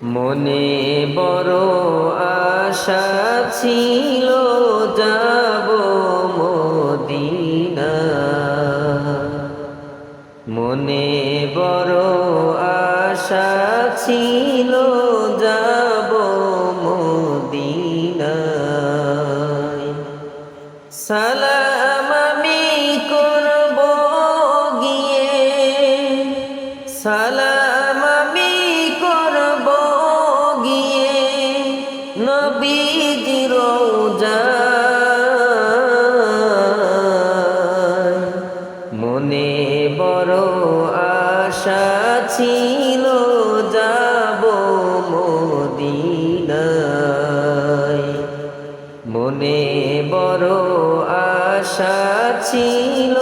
মনে বড় আশা ছিল যাব মদিনা। মনে বড় আশা ছিল যাব মদিনায়। সালাম আমি করব গিয়ে, সালাম আমি করব গিয়ে নবীজির রওজায়। মনে বড় আশা ছিল যাব মদিনায়। মনে বড় আশা ছিল